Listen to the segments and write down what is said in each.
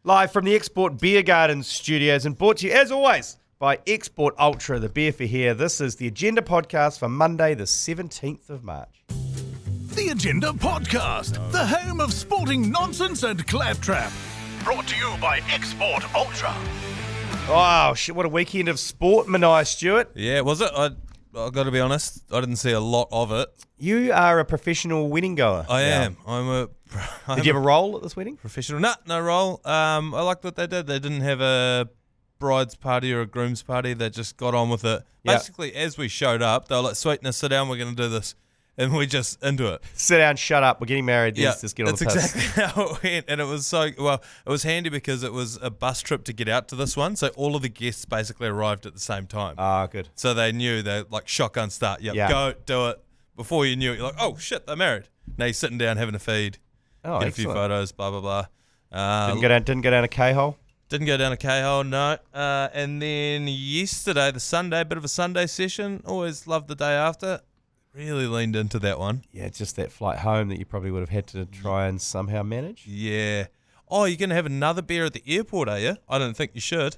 Live from the Export Beer Garden studios and brought to you, as always, by Export Ultra, the beer for here. This is the Agenda Podcast for Monday, the 17th of March. The Agenda Podcast, the home of sporting nonsense and claptrap. Brought to you by Export Ultra. Wow, shit, what a weekend of sport, Manaia Stewart. Yeah, was it? I've got to be honest, I didn't see a lot of it. You are a professional wedding goer. I am. Did you have a role at this wedding? Professional? No role. I liked what they did. They didn't have a bride's party or a groom's party. They just got on with it. Yep. Basically, as we showed up, they were like, sweet, now sit down, we're going to do this. And we just into it. Sit down, shut up, we're getting married, let's just get on the piss. That's exactly how it went. And it was it was handy because it was a bus trip to get out to this one. So all of the guests basically arrived at the same time. Ah, good. So they knew they like shotgun start. Yep, go, do it. Before you knew it, you're like, oh shit, they're married. Now you're sitting down having a feed, Oh, get a few photos, blah, blah, blah. Didn't go down a K-hole? Didn't go down a K-hole, no. And then yesterday, the Sunday, bit of a Sunday session. Always loved the day after. Really leaned into that one. Yeah, it's just that flight home that you probably would have had to try and somehow manage. Yeah. Oh, you're going to have another beer at the airport, are you? I don't think you should.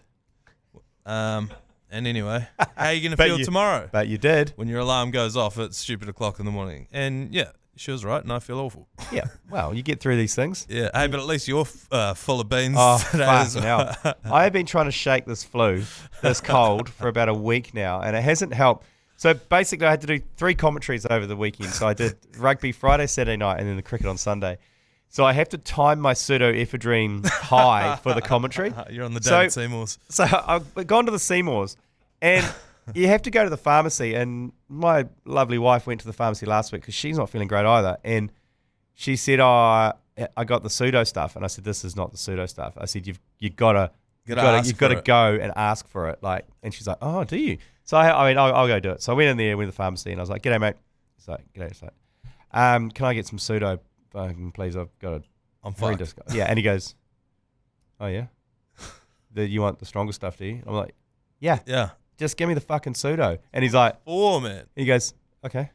And anyway, how are you going to feel tomorrow? But you did. When your alarm goes off at stupid o'clock in the morning. And yeah, she was right, and I feel awful. Yeah, well, you get through these things. Yeah, hey, but at least you're full of beans today. Fuck now. I have been trying to shake this flu, this cold, for about a week now, and it hasn't helped. So basically, I had to do 3 commentaries over the weekend. So I did rugby Friday, Saturday night, and then the cricket on Sunday. So I have to time my pseudoephedrine high for the commentary. You're on the David Seymours. So I've gone to the Seymours, and you have to go to the pharmacy. And my lovely wife went to the pharmacy last week because she's not feeling great either. And she said, "Oh, I got the pseudo stuff." And I said, "This is not the pseudo stuff." I said, "You've got to go and ask for it." And she's like, "Oh, do you?" So I'll go do it. So I went in there with the pharmacy and I was like, "G'day, mate." He's like, "G'day." He's like, "Can I get some pseudo, please? I've got I'm fine." Yeah, and he goes, "Oh yeah, you want the stronger stuff, do you?" I'm like, "Yeah, just give me the fucking pseudo." And he's like, "Oh man." He goes, "Okay,"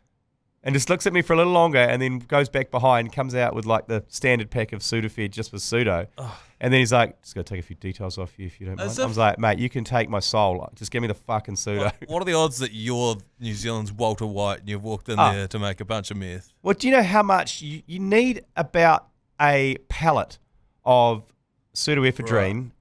and just looks at me for a little longer, and then goes back behind, comes out with like the standard pack of Sudafed just for pseudo. Oh. And then he's like, "Just got to take a few details off you if you don't mind." I was like, "Mate, you can take my soul. Just give me the fucking pseudo." What are the odds that you're New Zealand's Walter White and you've walked in there to make a bunch of meth? Well, do you know how much you need? About a pallet of pseudoephedrine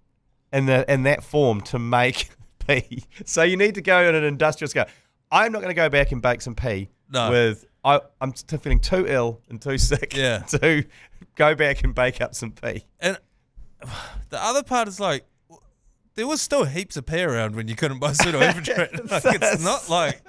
in that form to make pee. So you need to go on an industrial scale. I'm not going to go back and bake some pee with... I'm feeling too ill and too sick to go back and bake up some pee. And the other part is like, there was still heaps of pee around when you couldn't buy pseudoephedrine. It's not like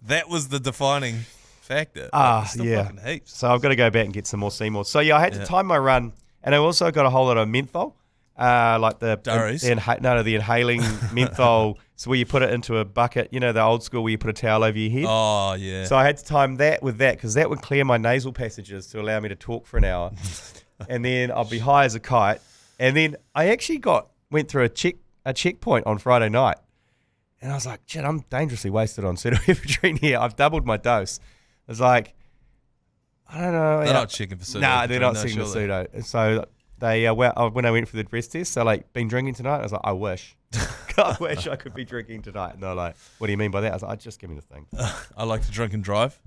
that was the defining factor. Fucking heaps. So I've got to go back and get some more Seymour. So yeah, I had to time my run, and I also got a whole lot of menthol, like the inhaling menthol. So where you put it into a bucket, you know, the old school where you put a towel over your head. Oh yeah. So I had to time that with that because that would clear my nasal passages to allow me to talk for an hour, and then I'll be high as a kite. And then I actually went through a checkpoint on Friday night, and I was like, "Shit, I'm dangerously wasted on pseudoephedrine here. I've doubled my dose." I was like, "I don't know." They're not checking for pseudo. Nah, they're not checking for pseudo. So they when I went for the dress test, so like, "Been drinking tonight?" I was like, "I wish." I wish I could be drinking tonight. And they're like, "What do you mean by that?" I was like, "Just give me the thing." I like to drink and drive.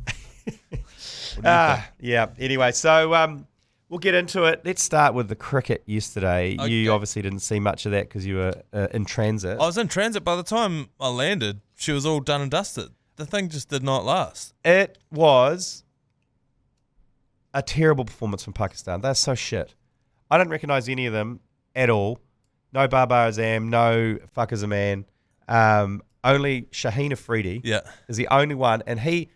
Yeah. Anyway, so we'll get into it. Let's start with the cricket yesterday. Okay. You obviously didn't see much of that because you were in transit. I was in transit. By the time I landed, she was all done and dusted. The thing just did not last. It was a terrible performance from Pakistan. They're so shit. I don't recognise any of them at all. No Babar Azam, no Fakhar Zaman. Only Shaheen Afridi is the only one. And I'm going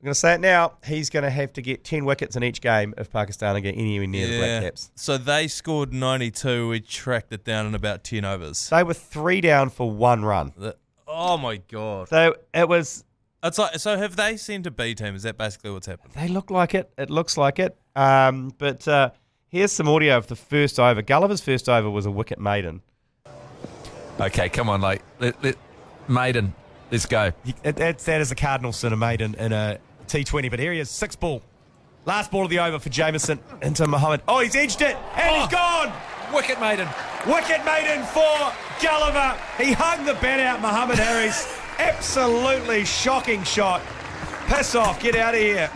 to say it now, he's going to have to get 10 wickets in each game if Pakistan are getting anywhere near the Black Caps. So they scored 92. We tracked it down in about 10 overs. They were 3 down for 1 run. Oh, my God. So it was... So have they sent a B team? Is that basically what's happened? They look like it. It looks like it. But here's some audio of the first over. Gulliver's first over was a wicket maiden. Okay, come on, maiden. Let's go. That is a Cardinals in a maiden in a T20. But here he is, 6 ball. Last ball of the over for Jameson into Mohammed. Oh, he's edged it, and he's gone. Wicket maiden. Wicket maiden for Gulliver. He hung the bat out, Muhammad Harris. Absolutely shocking shot. Piss off, get out of here.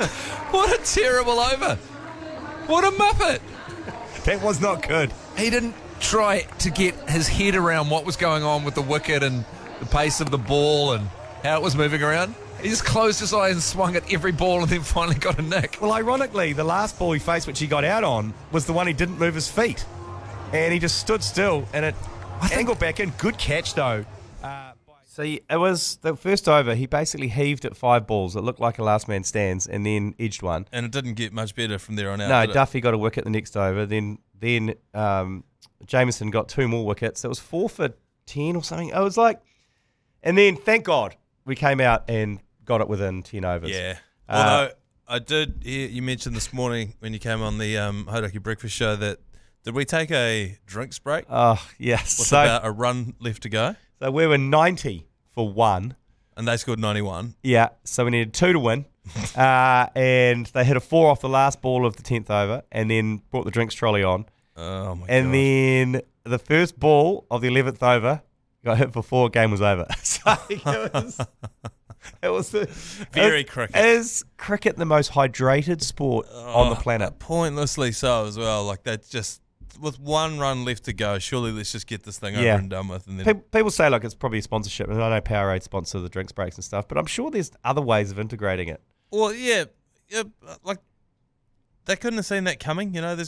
What a terrible over. What a muppet. That was not good. He didn't try to get his head around what was going on with the wicket and the pace of the ball and how it was moving around. He just closed his eyes and swung at every ball and then finally got a nick. Well, ironically, the last ball he faced, which he got out on, was the one he didn't move his feet. And he just stood still and it angled back in. Good catch, though. See, it was the first over. He basically heaved at 5 balls. It looked like a last man stands and then edged one. And it didn't get much better from there on out. No, Duffy got a wicket the next over. Then Jameson got 2 more wickets. It was 4 for 10 or something. It was like, and then thank God we came out and got it within 10 overs. Yeah. Although I did hear you mentioned this morning when you came on the Hodaki Breakfast Show that did we take a drinks break? Oh, yes. With about a run left to go. So we were 90 for 1. And they scored 91. Yeah, so we needed 2 to win. And they hit a 4 off the last ball of the 10th over and then brought the drinks trolley on. Oh, my God. And then the first ball of the 11th over got hit for 4, game was over. So it was very cricket. Is cricket the most hydrated sport on the planet? Pointlessly so as well. Like that just, with 1 run left to go, surely let's just get this thing over and done with. And then people say, look, it's probably a sponsorship. And I know Powerade sponsor the drinks breaks and stuff, but I'm sure there's other ways of integrating it. Well, yeah, like they couldn't have seen that coming. You know, there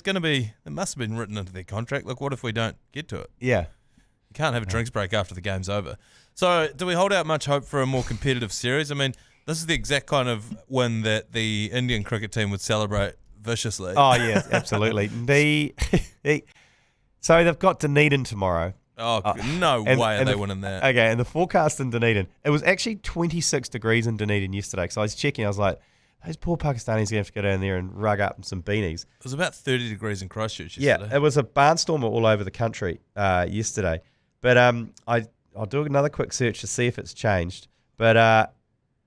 must have been written into their contract. Like, what if we don't get to it? Yeah. You can't have a drinks break after the game's over. So do we hold out much hope for a more competitive series? I mean, this is the exact kind of win that the Indian cricket team would celebrate viciously. Oh, yes, absolutely. So they've got Dunedin tomorrow. Oh, no way are they winning that. Okay, and the forecast in Dunedin, it was actually 26 degrees in Dunedin yesterday. So I was checking, I was like, those poor Pakistanis are going to have to go down there and rug up some beanies. It was about 30 degrees in Christchurch yesterday. Yeah, it was a barnstormer all over the country yesterday. But I'll do another quick search to see if it's changed. But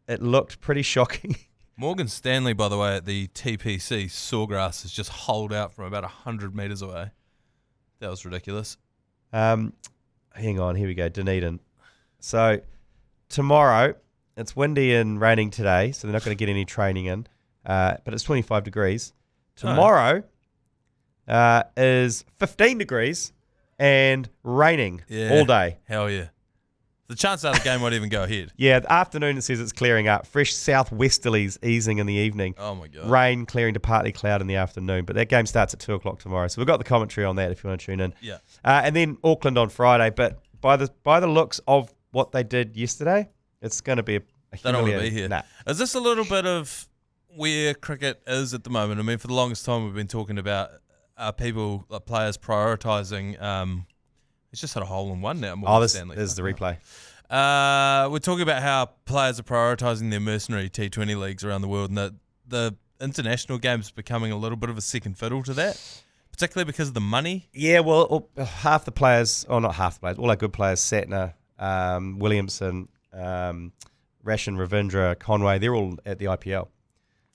it looked pretty shocking. Morgan Stanley, by the way, at the TPC Sawgrass has just holed out from about 100 metres away. That was ridiculous. Hang on, here we go, Dunedin. So tomorrow, it's windy and raining today, so they're not going to get any training in. But it's 25 degrees. Tomorrow is 15 degrees and raining all day. Hell yeah. The chances are the game won't even go ahead. Yeah, the afternoon it says it's clearing up. Fresh southwesterlies easing in the evening. Oh, my God. Rain clearing to partly cloud in the afternoon. But that game starts at 2 o'clock tomorrow. So we've got the commentary on that if you want to tune in. Yeah. And then Auckland on Friday. But by the looks of what they did yesterday, it's going to be a they don't want to be here. Nah. Is this a little bit of where cricket is at the moment? I mean, for the longest time we've been talking about players prioritising. It's just had a hole in one now. This is the replay. We're talking about how players are prioritising their mercenary T20 leagues around the world, and the international game's becoming a little bit of a second fiddle to that, particularly because of the money. Yeah, well, half the players, or not half the players, all our good players, Satner, Williamson, Rashan Ravindra, Conway, they're all at the IPL.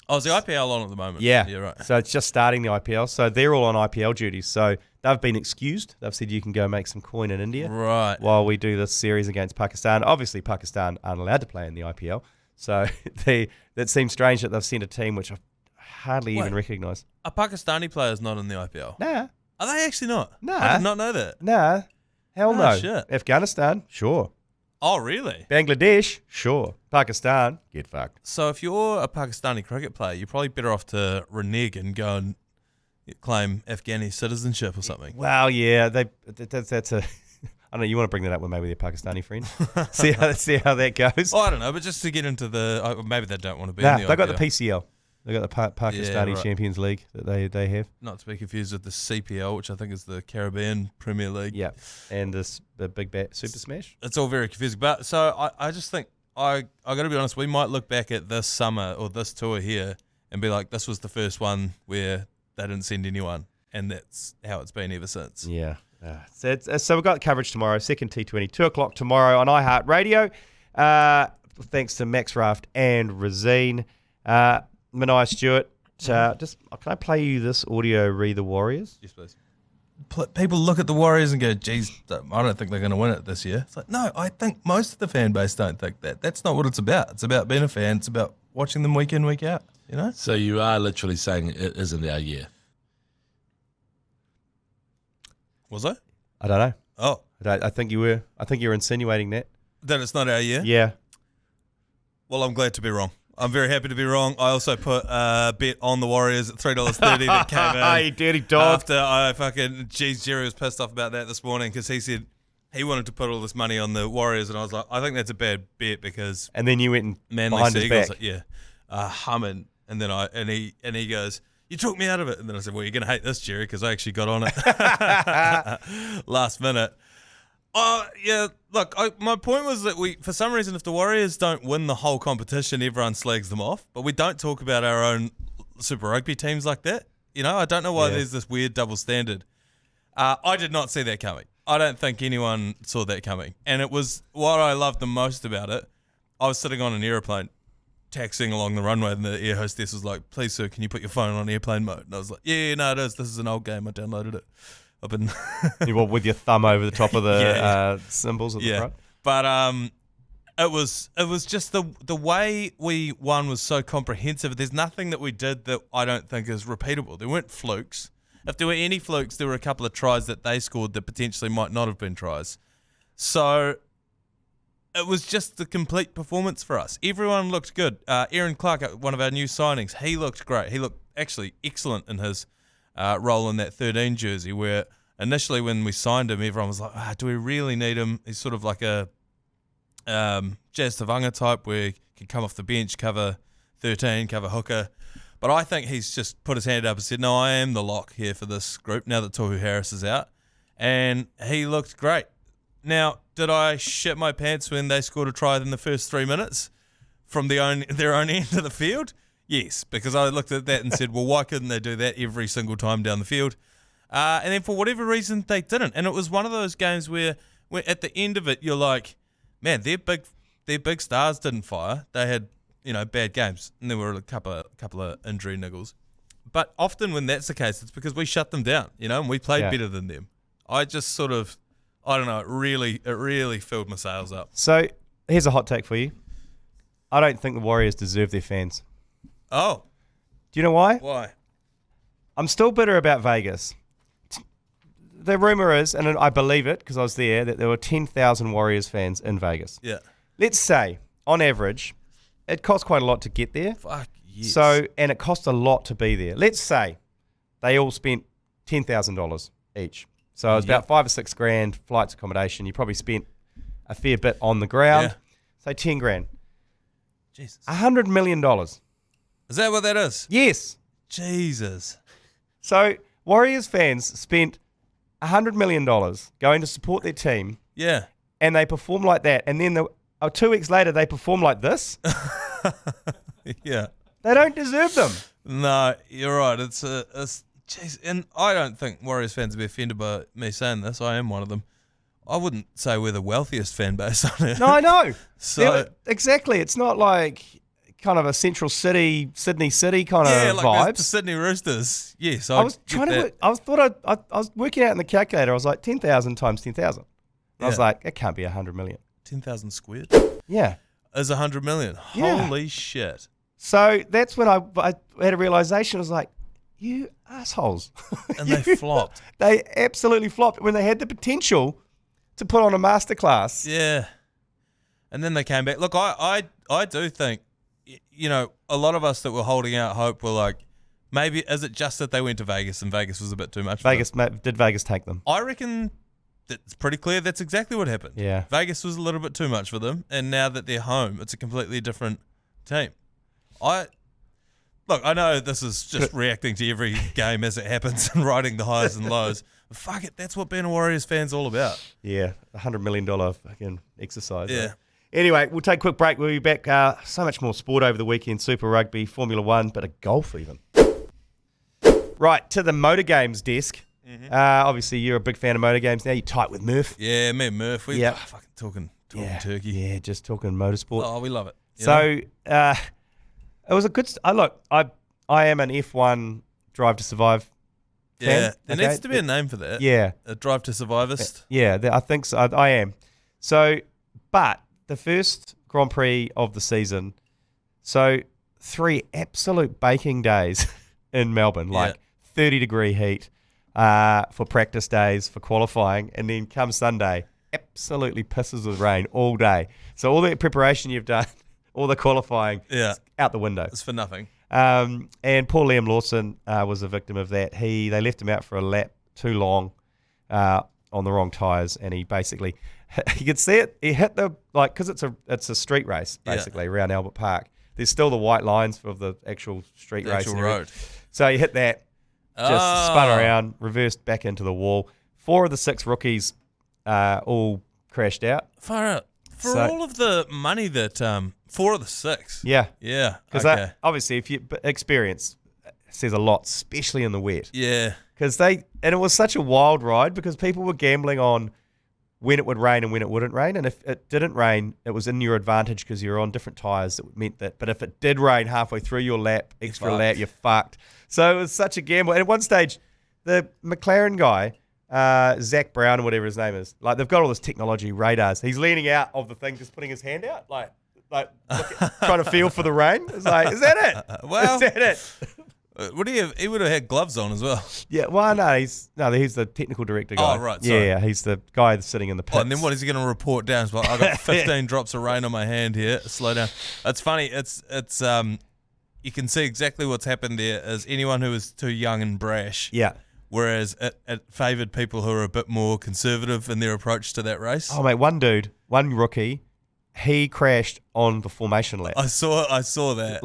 Oh, is the IPL on at the moment? Yeah, right. So it's just starting the IPL. So they're all on IPL duties. So they've been excused. They've said you can go make some coin in India. Right. While we do this series against Pakistan. Obviously, Pakistan aren't allowed to play in the IPL. So that seems strange that they've sent a team which I hardly even recognise. Are Pakistani players not in the IPL? Nah. Are they actually not? Nah. I did not know that. Nah. Hell no. Shit. Afghanistan, sure. Oh, really? Bangladesh, sure. Pakistan, get fucked. So if you're a Pakistani cricket player, you're probably better off to renege and go and claim Afghani citizenship or something. Well, yeah, that's a. I don't know. You want to bring that up with maybe their Pakistani friend? see how that goes. Oh, I don't know, but just to get into maybe they don't want to be. Nah, in the they got IPL. the PCL. They got the Pakistani Champions League that they have. Not to be confused with the CPL, which I think is the Caribbean Premier League. Yeah, and the Big Bat Super Smash. It's all very confusing. But so I just think I got to be honest. We might look back at this summer or this tour here and be like, this was the first one where they didn't send anyone, and that's how it's been ever since. Yeah. So we've got coverage tomorrow, second T20, 2 o'clock tomorrow on iHeartradio. Thanks to Max Raft and Razine. Manaia Stewart, can I play you this audio, Re the Warriors? Yes, please. people look at the Warriors and go, geez, I don't think they're going to win it this year. It's like, no, I think most of the fan base don't think that. That's not what it's about. It's about being a fan. It's about watching them week in, week out, you know? So you are literally saying it isn't our year. Was I? I don't know. Oh. I think you were. I think you were insinuating that. That it's not our year? Yeah. Well, I'm glad to be wrong. I'm very happy to be wrong. I also put a bet on the Warriors at $3.30 that came in. You dirty dog. After Jerry was pissed off about that this morning because he said he wanted to put all this money on the Warriors, and I was like, I think that's a bad bet because And then you went and Manly behind his Seagulls, back. humming, and then he goes, you took me out of it, and then I said, well, you're gonna hate this, Jerry, because I actually got on it last minute. Yeah, look, my point was that for some reason, if the Warriors don't win the whole competition, everyone slags them off. But we don't talk about our own Super Rugby teams like that. You know, I don't know why there's this weird double standard. I did not see that coming. I don't think anyone saw that coming. And it was what I loved the most about it. I was sitting on an aeroplane, taxiing along the runway, and the air hostess was like, please, sir, can you put your phone on airplane mode? And I was like, yeah, no, it is. This is an old game. I downloaded it. I've been You were with your thumb over the top of the symbols at the front. But it was just the way we won was so comprehensive. There's nothing that we did that I don't think is repeatable. There weren't flukes. If there were any flukes, there were a couple of tries that they scored that potentially might not have been tries. So it was just the complete performance for us. Everyone looked good. Aaron Clark, one of our new signings, he looked great. He looked actually excellent in his role in that 13 jersey, where initially when we signed him, everyone was like, do we really need him? He's sort of like a Jazz Tavanga type where he can come off the bench, cover 13, cover hooker. But I think he's just put his hand up and said, no, I am the lock here for this group now that Tohu Harris is out. And he looked great. Now, did I shit my pants when they scored a try in the first 3 minutes from their own end of the field? Yes, because I looked at that and said, well, why couldn't they do that every single time down the field? And then for whatever reason, they didn't. And it was one of those games where at the end of it, you're like, man, their big stars didn't fire. They had, bad games. And there were a couple of injury niggles. But often when that's the case, it's because we shut them down, and we played better than them. I just sort of, I don't know, it really filled my sails up. So here's a hot take for you. I don't think the Warriors deserve their fans. Oh. Do you know why? Why? I'm still bitter about Vegas. The rumor is, and I believe it because I was there, that there were 10,000 Warriors fans in Vegas. Yeah. Let's say, on average, it costs quite a lot to get there. Fuck yes. And it cost a lot to be there. Let's say they all spent $10,000 each. So it was about $5 or $6 grand, flights, accommodation. You probably spent a fair bit on the ground. So 10 grand. Jesus. $100 million. Is that what that is? Yes. Jesus. So Warriors fans spent $100 million going to support their team. Yeah. And they perform like that. And then 2 weeks later, they perform like this. Yeah. They don't deserve them. No, you're right. It's jeez. And I don't think Warriors fans will be offended by me saying this. I am one of them. I wouldn't say we're the wealthiest fan base on it. No, I know. So exactly. It's not like kind of a central city, Sydney City kind of like vibes. the Sydney Roosters. Yes, I was trying to. I was working out in the calculator. I was like 10,000 times 10,000. I was like, it can't be 100 million. 10,000 squared. Yeah, is 100 million. Yeah. Holy shit! So that's when I had a realization. I was like, you assholes, and they flopped. They absolutely flopped when they had the potential to put on a masterclass. Yeah, and then they came back. Look, I do think, a lot of us that were holding out hope were like, maybe is it just that they went to Vegas and Vegas was a bit too much? Did Vegas take them? I reckon it's pretty clear that's exactly what happened. Yeah, Vegas was a little bit too much for them, and now that they're home, it's a completely different team. Look, I know this is just reacting to every game as it happens and riding the highs and lows. But fuck it, that's what being a Warriors fan's all about. Yeah, $100 million fucking exercise. Yeah. Right? Anyway, we'll take a quick break. We'll be back. So much more sport over the weekend. Super Rugby, Formula One, bit of golf even. Right, to the motor games desk. Mm-hmm. Obviously, you're a big fan of motor games now. You're tight with Murph. Yeah, me and Murph. We're fucking talking turkey. Yeah, just talking motorsport. Oh, we love it. So, it was a good... look, I am an F1 Drive to Survive Yeah, there okay? needs to be a name for that. Yeah. A Drive to Survivist. Yeah, I think so. I am. So, but the first Grand Prix of the season, so 3 absolute baking days in Melbourne, like 30-degree heat for practice days, for qualifying, and then come Sunday, absolutely pisses with rain all day. So all the preparation you've done, all the qualifying, out the window. It's for nothing. And poor Liam Lawson was a victim of that. They left him out for a lap too long on the wrong tyres, and he basically, you could see it. He hit because it's a street race basically around Albert Park. There's still the white lines for the actual street race. Actual road. So he hit that, just spun around, reversed back into the wall. 4 of the 6 rookies all crashed out. Far out. For all of the money that 4 of the 6. Yeah. Yeah. Because obviously, but experience says a lot, especially in the wet. Yeah. Because and it was such a wild ride because people were gambling on when it would rain and when it wouldn't rain. And if it didn't rain, it was in your advantage because you're on different tyres. That meant that. But if it did rain halfway through your lap, extra lap, you're fucked. So it was such a gamble. And at one stage, the McLaren guy, Zach Brown, or whatever his name is, like they've got all this technology, radars. He's leaning out of the thing, just putting his hand out, like trying to feel for the rain. It's like, is that it? Well, is that it? Would he have? He would have had gloves on as well. Yeah. Well, he's the technical director guy. Oh, right. Sorry. Yeah, he's the guy that's sitting in the pits. Oh, and then what is he going to report down? It's like, I got 15 drops of rain on my hand here. Slow down. It's funny. It's you can see exactly what's happened there. Is anyone who was too young and brash. Yeah. Whereas it favoured people who are a bit more conservative in their approach to that race. Oh, mate, one rookie, he crashed on the formation lap. I saw that.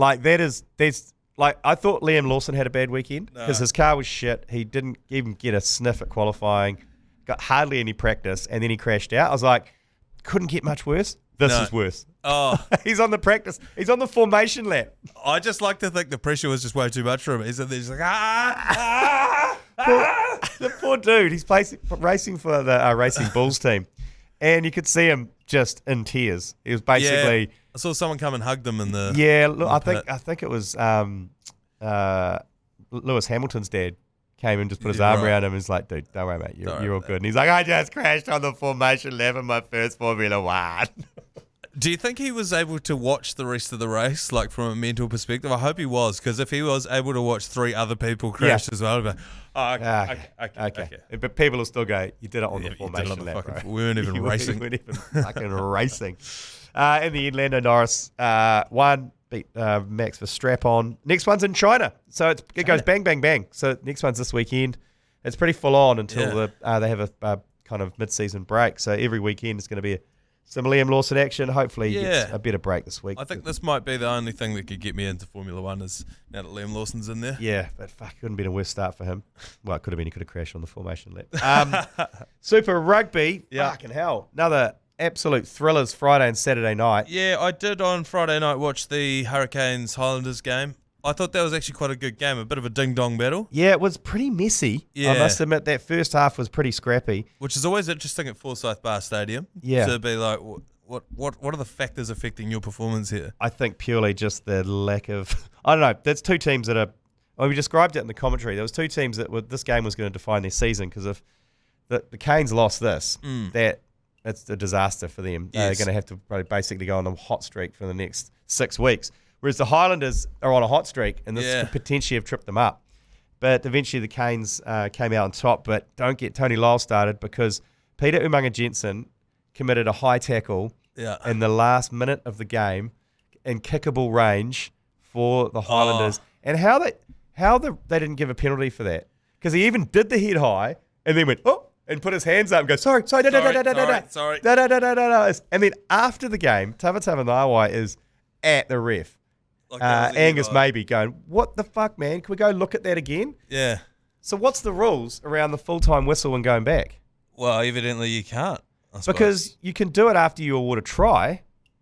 Like, I thought Liam Lawson had a bad weekend because his car was shit. He didn't even get a sniff at qualifying, got hardly any practice, and then he crashed out. I was like, couldn't get much worse. This is worse. Oh, he's on the formation lap. I just like to think the pressure was just way too much for him. He's like, the poor dude. He's racing for the Racing Bulls team, and you could see him just in tears. He was basically. Yeah, I saw someone come and hugged him in the. Yeah, look, I think it was Lewis Hamilton's dad came and just put his arm around him and was like, "Dude, don't worry, mate. You're all good." And he's like, "I just crashed on the formation lap in my first Formula One." Do you think he was able to watch the rest of the race, like from a mental perspective? I hope he was, because if he was able to watch 3 other people crash as well, I'd be like, okay. But people will still go, "You did it on the formation lap, bro." We weren't even racing. We weren't even fucking racing. In the end, Lando Norris won, beat Max Verstappen. Next one's in China, so it goes bang, bang, bang. So next one's this weekend. It's pretty full on until they have a kind of mid-season break. So every weekend is going to be some Liam Lawson action. Hopefully he gets a better break this week. I think this might be the only thing that could get me into Formula One is now that Liam Lawson's in there. Yeah, but fuck, couldn't have been a worse start for him. Well, it could have been. He could have crashed on the formation lap. Super Rugby. Fucking hell. Another absolute thrillers Friday and Saturday night. Yeah, I did on Friday night watch the Hurricanes Highlanders game. I thought that was actually quite a good game, a bit of a ding-dong battle. Yeah, it was pretty messy. Yeah. I must admit, that first half was pretty scrappy. Which is always interesting at Forsyth Bar Stadium. Yeah. To be like, what are the factors affecting your performance here? I think purely just the lack of... I don't know. That's 2 teams that are... Well, we described it in the commentary. There was 2 teams that this game was going to define their season, because if the Canes lost this, it's a disaster for them. Yes. They're going to have to probably basically go on a hot streak for the next 6 weeks. Whereas the Highlanders are on a hot streak, and this could potentially have tripped them up. But eventually the Canes came out on top. But don't get Tony Lyle started, because Peter Umaga-Jensen committed a high tackle in the last minute of the game in kickable range for the Highlanders. And how they didn't give a penalty for that. Because he even did the head high and then went, and put his hands up and go, sorry. And then after the game, Tavatava Ngaiwai is at the ref. Angus Maybe going, what the fuck, man? Can we go look at that again? Yeah. So what's the rules around the full-time whistle and going back? Well, evidently you can't. Because you can do it after you award a try.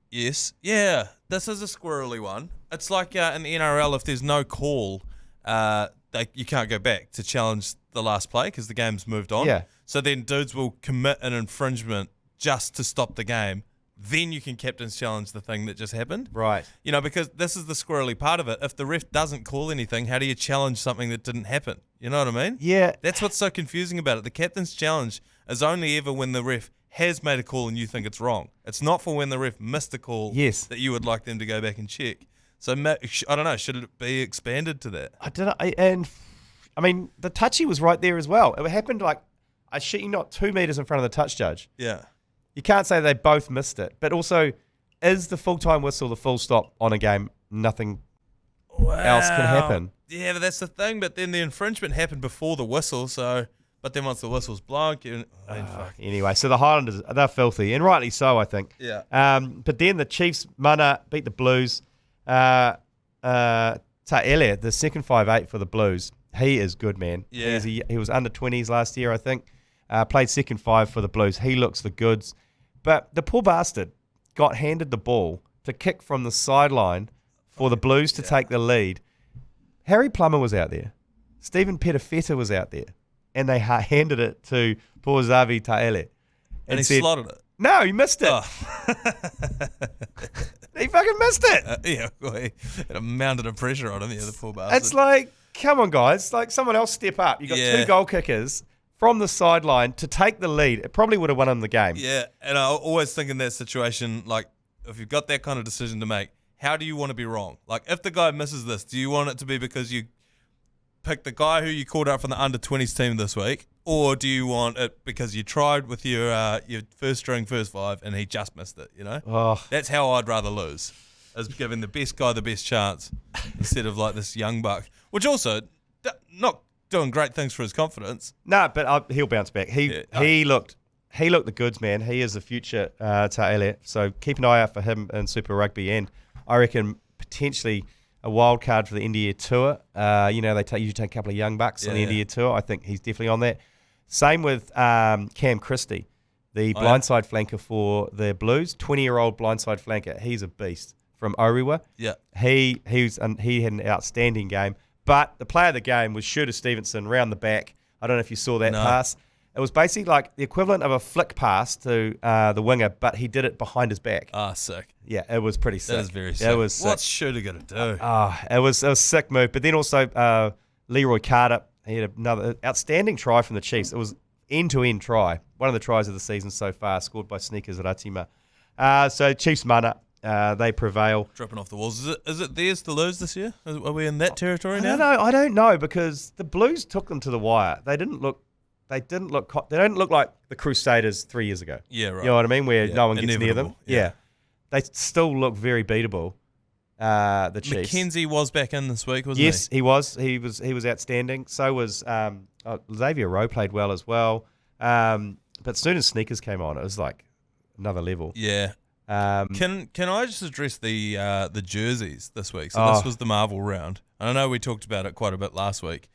Yes. Yeah. This is a squirrely one. It's like in the NRL, if there's no call, you can't go back to challenge the last play because the game's moved on. Yeah. So then dudes will commit an infringement just to stop the game, then you can captain's challenge the thing that just happened. Right. You know, because this is the squirrely part of it. If the ref doesn't call anything, how do you challenge something that didn't happen? You know what I mean? Yeah. That's what's so confusing about it. The captain's challenge is only ever when the ref has made a call and you think it's wrong. It's not for when the ref missed a call that you would like them to go back and check. So, I don't know, should it be expanded to that? I don't know. And, I mean, the touchy was right there as well. It happened like, I shit you not, 2 metres in front of the touch judge. Yeah. You can't say they both missed it. But also, is the full-time whistle the full stop on a game? Nothing else can happen. Yeah, but that's the thing. But then the infringement happened before the whistle, so... But then once the whistle's blown... fuck. Anyway, so the Highlanders, they're filthy, and rightly so, I think. Yeah. But then the Chiefs, Mana, beat the Blues. Ta'ele, the second 5'8" for the Blues, he is good, man. Yeah. He was under 20s last year, I think. Played second 5 for the Blues. He looks the goods. But the poor bastard got handed the ball to kick from the sideline for the Blues to take the lead. Harry Plummer was out there. Stephen Petafeta was out there. And they handed it to poor Xavi Ta'ele. And he slotted it. No, he missed it. Oh. He fucking missed it. Well, he had a mountain of pressure on him, the poor bastard. It's like, come on, guys. Like, someone else step up. You got 2 goal kickers from the sideline to take the lead. It probably would have won him the game. Yeah, and I always think in that situation, like, if you've got that kind of decision to make, how do you want to be wrong? Like, if the guy misses this, do you want it to be because you pick the guy who you called up from the under-20s team this week, or do you want it because you tried with your first string, first 5, and he just missed it, you know? Oh. That's how I'd rather lose, is giving the best guy the best chance instead of like this young buck, which also not doing great things for his confidence. No, but he'll bounce back. He looked the goods, man. He is the future Ta'ele, so keep an eye out for him in Super Rugby, and I reckon potentially a wild card for the India tour. They usually take a couple of young bucks on the India tour. I think he's definitely on that. Same with Cam Christie, the blindside flanker for the Blues. 20-year-old blindside flanker. He's a beast from Orewa. Yeah, he had an outstanding game. But the player of the game was Shooter Stevenson round the back. I don't know if you saw that pass. It was basically like the equivalent of a flick pass to the winger, but he did it behind his back. Ah, sick. Yeah, it was pretty sick. That is very sick. What's Shooter going to do? It was a sick move. But then also Leroy Carter, he had another outstanding try from the Chiefs. It was end-to-end try. One of the tries of the season so far, scored by Sneakers Ratima. So Chiefs Mana, they prevail. Dropping off the walls. Is it theirs to lose this year? Are we in that territory now? I don't know, because the Blues took them to the wire. They didn't look like the Crusaders 3 years ago. Yeah, right. You know what I mean? Where no one gets near them. Yeah. They still look very beatable. The Chiefs. McKenzie was back in this week, wasn't he? Yes, he was. He was outstanding. So was Xavier Rowe played well as well. But as soon as Sneakers came on, it was like another level. Yeah. Can I just address the jerseys this week? So this was the Marvel round. I know we talked about it quite a bit last week.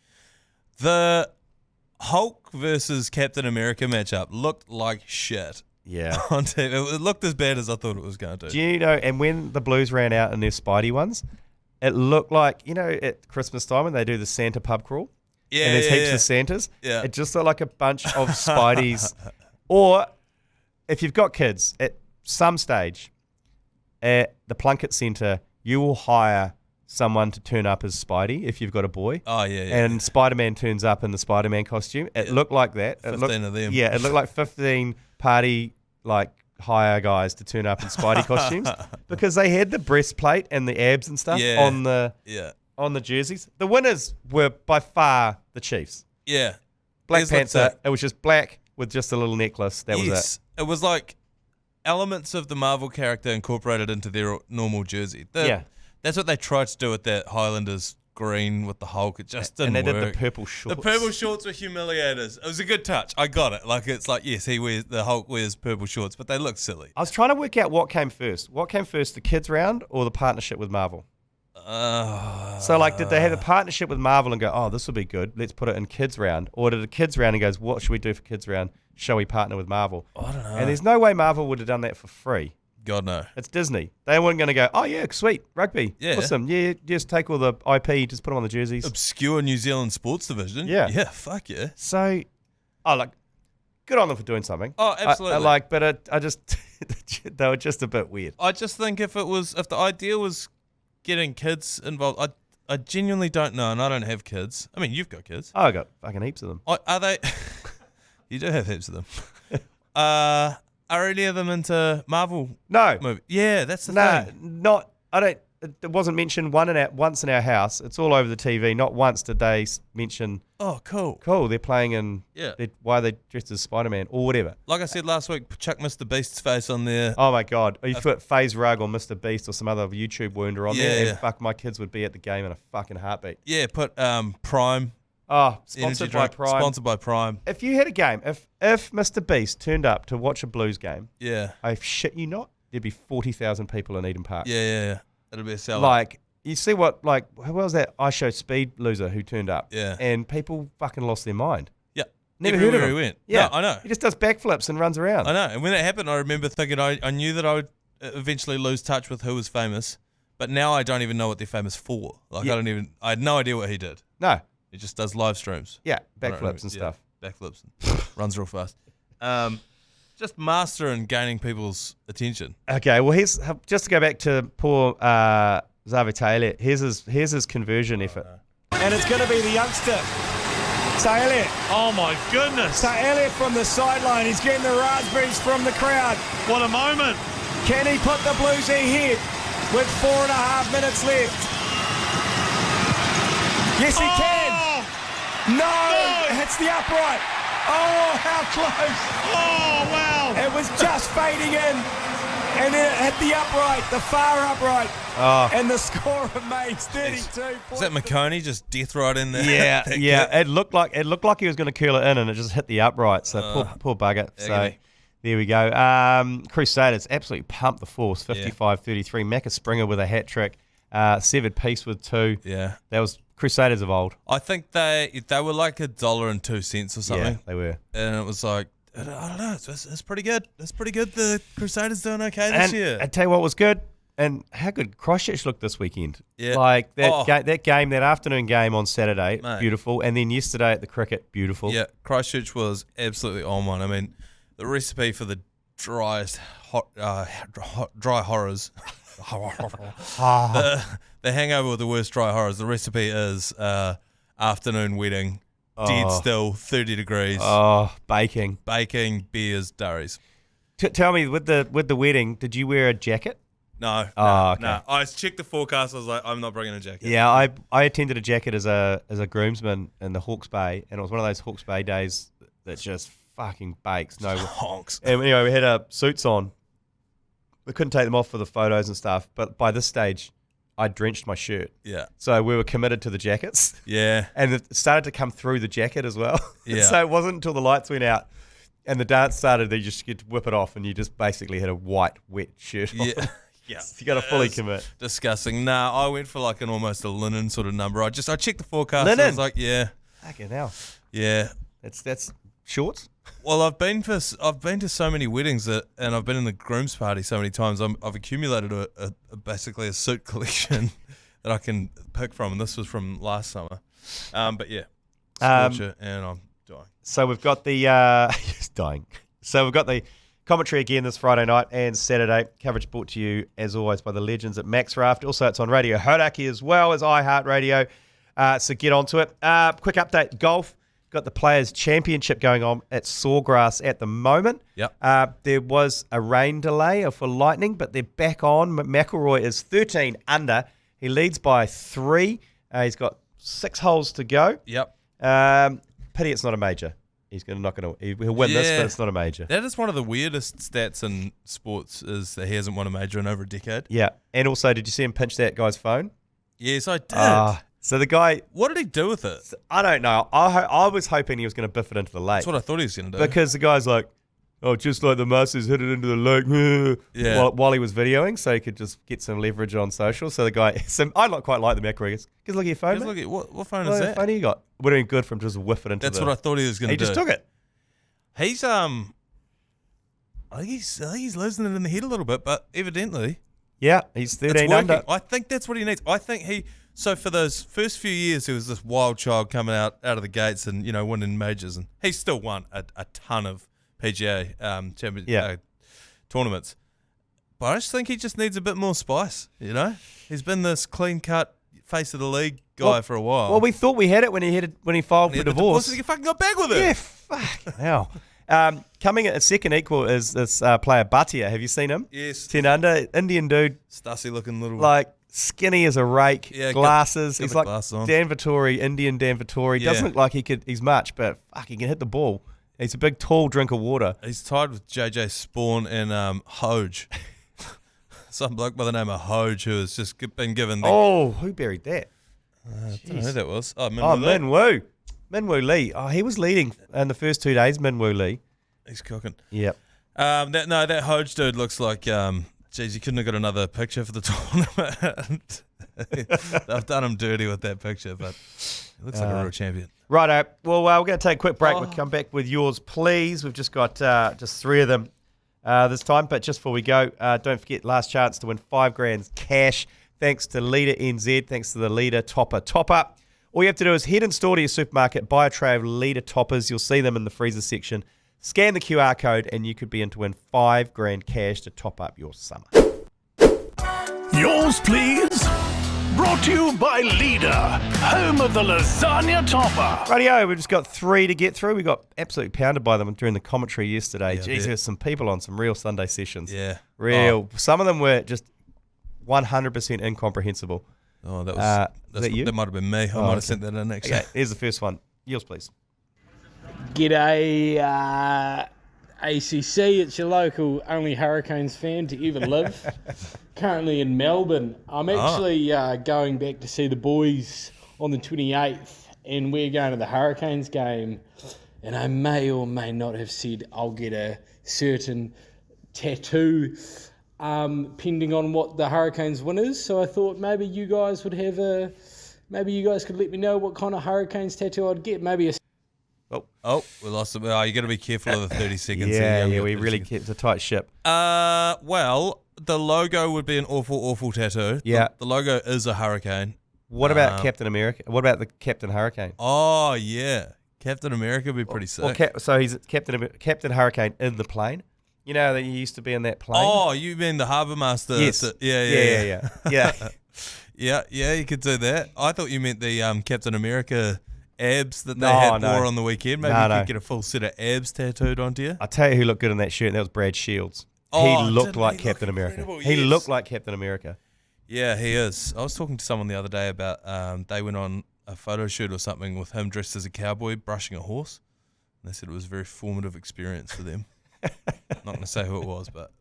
The Hulk versus Captain America matchup looked like shit. Yeah. On TV. It looked as bad as I thought it was going to. Do you know, and when the Blues ran out in their Spidey ones, it looked like, at Christmas time when they do the Santa pub crawl, and there's heaps of Santas, it just looked like a bunch of Spideys. Or if you've got kids, at some stage at the Plunkett Centre, you will hire someone to turn up as Spidey if you've got a boy. Oh, yeah. And Spider-Man turns up in the Spider-Man costume. It looked like that. 15 of them. Yeah, it looked like 15 party, hire guys to turn up in Spidey costumes because they had the breastplate and the abs and stuff on the jerseys. The winners were by far the Chiefs. Yeah. Black Panther, it was just black with just a little necklace. That was it. It was like elements of the Marvel character incorporated into their normal jersey. That's what they tried to do with that Highlanders green with the Hulk. It just didn't work. And they did the purple shorts. The purple shorts were humiliators. It was a good touch. I got it. It's like, yes, the Hulk wears purple shorts, but they look silly. I was trying to work out what came first. What came first, the kids round or the partnership with Marvel? So did they have a partnership with Marvel and go, oh, this will be good, let's put it in kids round? Or did the kids round and goes, what should we do for kids round? Shall we partner with Marvel? I don't know. And there's no way Marvel would have done that for free. God, no. It's Disney. They weren't going to go, oh, yeah, sweet, rugby. Yeah. Awesome. Yeah, just take all the IP, just put them on the jerseys. Obscure New Zealand sports division. Yeah. Yeah, fuck yeah. So, good on them for doing something. Oh, absolutely. But I just, they were just a bit weird. I just think if the idea was getting kids involved, I genuinely don't know, and I don't have kids. I mean, you've got kids. Oh, I got fucking heaps of them. Are they? You do have heaps of them. Are any of them into Marvel? No. Movie? Yeah, that's the thing. Not. I don't. It wasn't mentioned once in our house. It's all over the TV. Not once did they mention. Oh, cool. Cool. They're playing in. Yeah. Why are they dressed as Spider-Man or whatever? Like I said last week, chuck Mr. Beast's face on there. Oh my God! You put FaZe Rug or Mr. Beast or some other YouTube wounders on there, and fuck, my kids would be at the game in a fucking heartbeat. Yeah, put Prime. Oh, sponsored by Prime. Sponsored by Prime. If you had a game, if Mr. Beast turned up to watch a Blues game, Yeah. I shit you not, there'd be 40,000 people in Eden Park. Yeah. It'll be a sellout. Like, you see what, like, who was that iShow Speed loser who turned up? Yeah. And people fucking lost their mind. Yeah. Never heard of Everywhere him. he went. Yeah. No, I know. He just does backflips and runs around. I know. And when that happened, I remember thinking I knew that I would eventually lose touch with who was famous, but now I don't even know what they're famous for. Like, I had no idea what he did. No. He just does live streams. Yeah, backflips and stuff. Backflips. And runs real fast. Just master and gaining people's attention. Okay, well, here's just to go back to poor Xavier Taylor. Here's his conversion effort. And it's going to be the youngster, Elliott. Oh my goodness. Elliott from the sideline. He's getting the raspberries from the crowd. What a moment. Can he put the Blues ahead with 4.5 minutes left? Yes, he can. No, it hits the upright. Oh, how close. Oh, wow. It was just fading in. And then it hit the upright, the far upright. Oh. And the score remains 32 points. Is that McConey just death right in there? Yeah. It looked like he was going to curl it in, and it just hit the upright. So poor bugger. So there we go. Crusaders absolutely pumped the force, 55-33. Macca Springer with a hat trick. Severed Peace with 2. Yeah. That was Crusaders of old. I think they were like $1.02 or something. Yeah, they were. And it was like, I don't know, it's pretty good. It's pretty good. The Crusaders doing okay this year. I tell you what was good, and how good Christchurch looked this weekend. Yeah. Like that afternoon game on Saturday, Mate. beautiful. And then yesterday at the cricket, beautiful. Yeah, Christchurch was absolutely on one. I mean, the recipe for the driest dry horrors. The hangover with the worst dry horrors. The recipe is afternoon wedding, dead still, 30 degrees. Oh, baking, beers, durries. Tell me, with the wedding, did you wear a jacket? No. Okay. No. I checked the forecast. I was like, I'm not bringing a jacket. Yeah, I attended a jacket as a groomsman in the Hawke's Bay, and it was one of those Hawke's Bay days that just fucking bakes. No honks. And anyway, we had suits on. We couldn't take them off for the photos and stuff, but by this stage, I drenched my shirt. Yeah. So we were committed to the jackets. Yeah. And it started to come through the jacket as well. Yeah. So it wasn't until the lights went out and the dance started that you just get to whip it off, and you just basically had a white, wet shirt on. Yeah. Yeah. So you got to fully commit. Disgusting. Nah, I went for like almost a linen sort of number. I checked the forecast. Linen? And I was like, yeah. Fucking hell. Yeah. That's shorts? Well, I've been to so many weddings and I've been in the groom's party so many times. I've accumulated basically a suit collection that I can pick from, and this was from last summer. But yeah, scorcher, and I'm dying. So we've got the dying. So we've got the commentary again this Friday night and Saturday. Coverage brought to you as always by the legends at Maxraft. Also, it's on Radio Hodaki as well as iHeartradio. So get onto it. Quick update: golf. Got the Players' Championship going on at Sawgrass at the moment. Yep. There was a rain delay for Lightning, but they're back on. McIlroy is 13 under. He leads by 3. He's got 6 holes to go. Yep. Pity it's not a major. He'll win this, but it's not a major. That is one of the weirdest stats in sports, is that he hasn't won a major in over a decade. Yeah. And also, did you see him pinch that guy's phone? Yes, I did. So the guy... What did he do with it? I don't know. I was hoping he was going to biff it into the lake. That's what I thought he was going to do. Because the guy's like, oh, just like the Masters hit it into the lake. Yeah. While he was videoing, so he could just get some leverage on social. So the guy... I quite like the Macro. Because look at your phone, Just mate. look at what phone is that? What phone you got? Would have been good from just whiff it into That's what I thought he was going to do. He just took it. He's I think he's losing it in the head a little bit, but evidently... Yeah, he's 13 under. I think that's what he needs. I think so for those first few years, he was this wild child coming out of the gates and, winning majors. And he still won a ton of PGA tournaments. But I just think he just needs a bit more spice, you know? He's been this clean-cut face of the league guy for a while. Well, we thought we had it when he filed for divorce. He fucking got back with it. Yeah, fucking hell. Coming at a second equal is this player, Bhatia. Have you seen him? Yes. 10 under, Indian dude. Stussy looking little. Like, skinny as a rake, glasses. got He's the like glasses on. Dan Vettori, Indian Dan Vettori. Yeah. Doesn't look like he's much, but fuck, he can hit the ball. He's a big, tall drink of water. He's tied with JJ Spawn and Hoge. Some bloke by the name of Hoge who has just been given the... Oh, who buried that? I don't know who that was. Oh, Min Woo. Min Woo Lee. Oh, he was leading in the first 2 days, Min Woo Lee. He's cooking. Yep. That Hoge dude looks like... Geez, you couldn't have got another picture for the tournament. I've done him dirty with that picture, but he looks like a real champion. Righto. Well, we're going to take a quick break. We'll come back with yours, please. We've just got just 3 of them this time. But just before we go, don't forget, last chance to win $5,000 cash. Thanks to Leader NZ. Thanks to the Leader Topper Top-Up. All you have to do is head in store to your supermarket, buy a tray of Leader Toppers. You'll see them in the freezer section. Scan the QR code and you could be in to win $5,000 cash to top up your summer. Yours, please. Brought to you by Leader, home of the lasagna topper. Rightio, we've just got 3 to get through. We got absolutely pounded by them during the commentary yesterday. Jeez, there's some people on some real Sunday sessions. Yeah. Real. Some of them were just 100% incomprehensible. Oh, that that you? That might have been me. I might have sent that in, actually. Okay, here's the first one. Yours, please. G'day, ACC. It's your local only Hurricanes fan to ever live. Currently in Melbourne. I'm actually going back to see the boys on the 28th, and we're going to the Hurricanes game. And I may or may not have said I'll get a certain tattoo, pending on what the Hurricanes win is. So I thought maybe you guys would have maybe you guys could let me know what kind of Hurricanes tattoo I'd get. Maybe a... Oh, we lost it. Oh, you got to be careful of the 30 seconds. Yeah, we really kept a tight ship. Well, the logo would be an awful tattoo. Yeah. The logo is a hurricane. What about Captain America? What about the Captain Hurricane? Oh, yeah. Captain America would be pretty sick. So he's Captain Hurricane in the plane. You know that he used to be in that plane? Oh, you mean the Harbour Master? Yes. Yeah. Yeah. You could do that. I thought you meant the Captain America abs that they had wore on the weekend. Maybe you could get a full set of abs tattooed onto you. I'll tell you who looked good in that shirt, and that was Brad Shields. He looked like Captain America. He looked like Captain America. Yeah, he is. I was talking to someone the other day about they went on a photo shoot or something with him dressed as a cowboy brushing a horse. And they said it was a very formative experience for them. Not going to say who it was, but...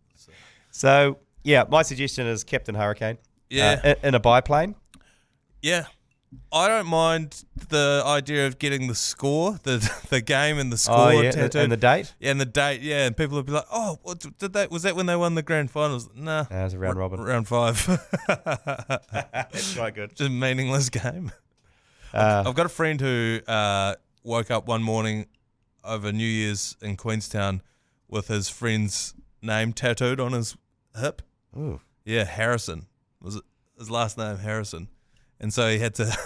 So, yeah, my suggestion is Captain Hurricane. Yeah. In a biplane. Yeah. I don't mind the idea of getting the score, the game and the score tattooed. And the date? Yeah, and the date, yeah. And people would be like, oh, was that when they won the grand finals? Nah. It was a round robin. Round 5. That's quite good. Just a meaningless game. I've got a friend who woke up one morning over New Year's in Queenstown with his friend's name tattooed on his hip. Ooh. Yeah, Harrison. Was his last name Harrison? And so he had to,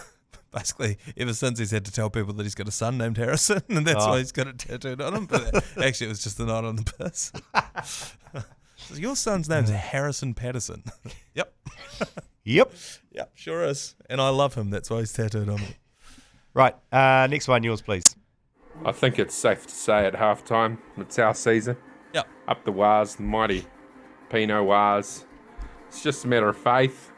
basically, ever since he's had to tell people that he's got a son named Harrison, and that's why he's got it tattooed on him. But actually, it was just a night on the piss. So your son's name's Harrison Patterson. Yep. Yep, sure is. And I love him. That's why he's tattooed on me. Right, next one, yours, please. I think it's safe to say at halftime, it's our season. Yep. Up the Wars, the mighty Pinot Wars. It's just a matter of faith.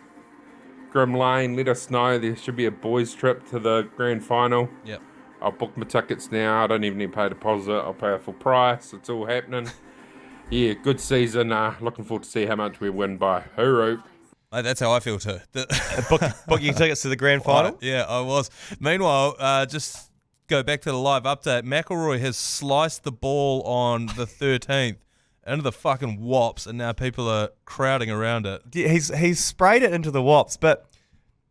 Grim Lane, let us know. There should be a boys' trip to the grand final. Yep. I'll book my tickets now. I don't even need to pay a deposit. I'll pay a full price. It's all happening. Yeah, good season. Looking forward to see how much we win by. Hooroo. Hey, that's how I feel too. Book your tickets to the grand final? Yeah, I was. Meanwhile, just go back to the live update. McElroy has sliced the ball on the 13th into the fucking wops, and now people are crowding around it. He's sprayed it into the wops, but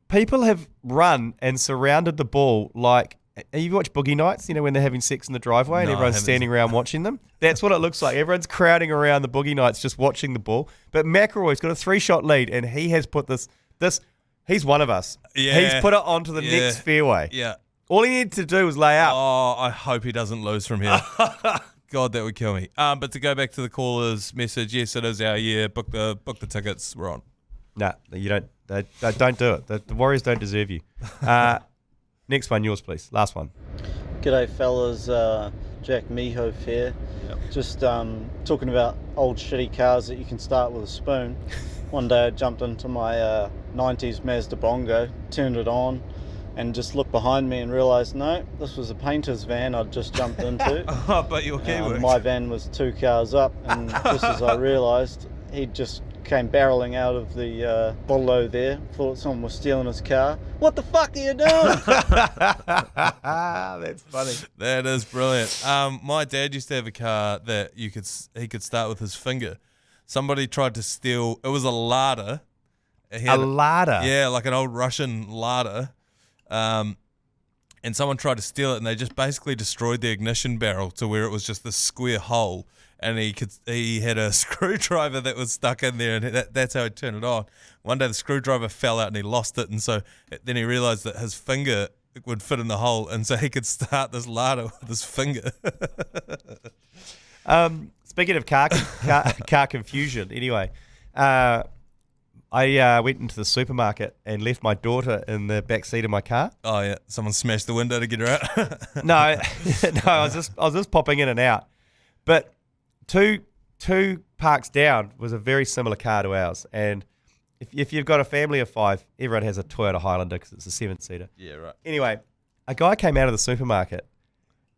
people have run and surrounded the ball like... You watch Boogie Nights, you know, when they're having sex in the driveway and everyone's standing around watching them? That's what it looks like. Everyone's crowding around the Boogie Nights just watching the ball. But McElroy's got a 3-shot lead, and he has put this... He's one of us. Yeah. He's put it onto the next fairway. Yeah. All he needed to do was lay out. Oh, I hope he doesn't lose from here. God, that would kill me. But to go back to the caller's message, yes, it is our year. Book the tickets. We're on. Nah, you don't. They don't do it. The Warriors don't deserve you. Next one, yours, please. Last one. G'day, fellas. Jack Mehoff here. Yep. Just talking about old shitty cars that you can start with a spoon. One day I jumped into my 90s Mazda Bongo, turned it on, and just looked behind me and realised, no, this was a painter's van I'd just jumped into. Oh, but your key works. My van was 2 cars up, and just as I realised, he just came barreling out of the bolo there, thought someone was stealing his car. What the fuck are you doing? That's funny. That is brilliant. My dad used to have a car that he could start with his finger. Somebody tried to steal. It was a Lada. A Lada? Yeah, like an old Russian Lada. And someone tried to steal it, and they just basically destroyed the ignition barrel to where it was just this square hole. And he had a screwdriver that was stuck in there, and that's how he'd turn it on. One day the screwdriver fell out and he lost it, and so then he realised that his finger would fit in the hole, and so he could start this Lada with his finger. Speaking of car confusion, anyway, I went into the supermarket and left my daughter in the back seat of my car. Oh yeah, someone smashed the window to get her out. No, I was just popping in and out, but two parks down was a very similar car to ours, and if you've got a family of 5, everyone has a Toyota Highlander because it's a 7-seater. Yeah, right. Anyway, a guy came out of the supermarket,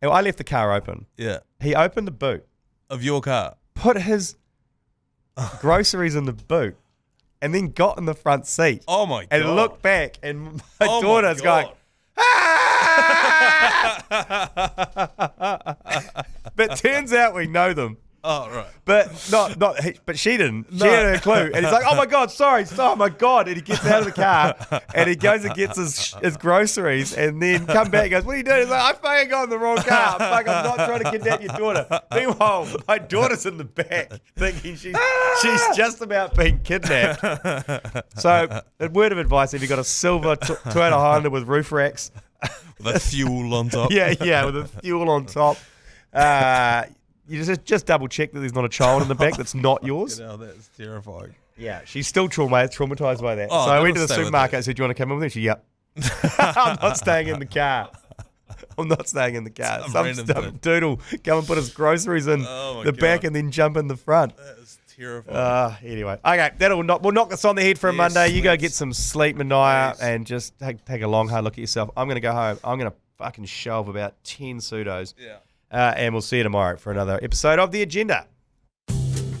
and I left the car open. Yeah. He opened the boot Of your car. put his groceries in the boot, and then got in the front seat. Oh my god. And looked back, and my daughter's going, but turns out we know them. Oh right. But but she didn't. She had a clue. And he's like, oh my God, sorry. Oh my God. And he gets out of the car and he goes and gets his groceries and then come back and goes, what are you doing? He's like, I fucking got in the wrong car. I'm not trying to kidnap your daughter. Meanwhile, my daughter's in the back thinking she's just about being kidnapped. So a word of advice, if you've got a silver Toyota Highlander with roof racks. With a fuel on top. Yeah, with a fuel on top. You just double check that there's not a child in the back that's not yours. That's terrifying. Yeah, she's still traumatized by that. Oh, so I went to the stay with supermarket and said, do you want to come in with me? She, yep. I'm not staying in the car. Some doodle come and put his groceries in the back and then jump in the front. That is terrifying. Anyway, okay, we'll knock this on the head for a Monday. You go get some sleep, Manaia, and just take a long hard look at yourself. I'm going to go home. I'm going to fucking shelve about 10 pseudos. Yeah. And we'll see you tomorrow for another episode of The Agenda.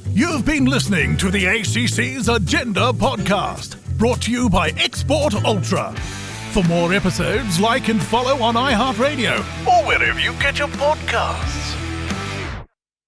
You've been listening to the ACC's Agenda podcast, brought to you by Export Ultra. For more episodes, like and follow on iHeartradio or wherever you get your podcasts.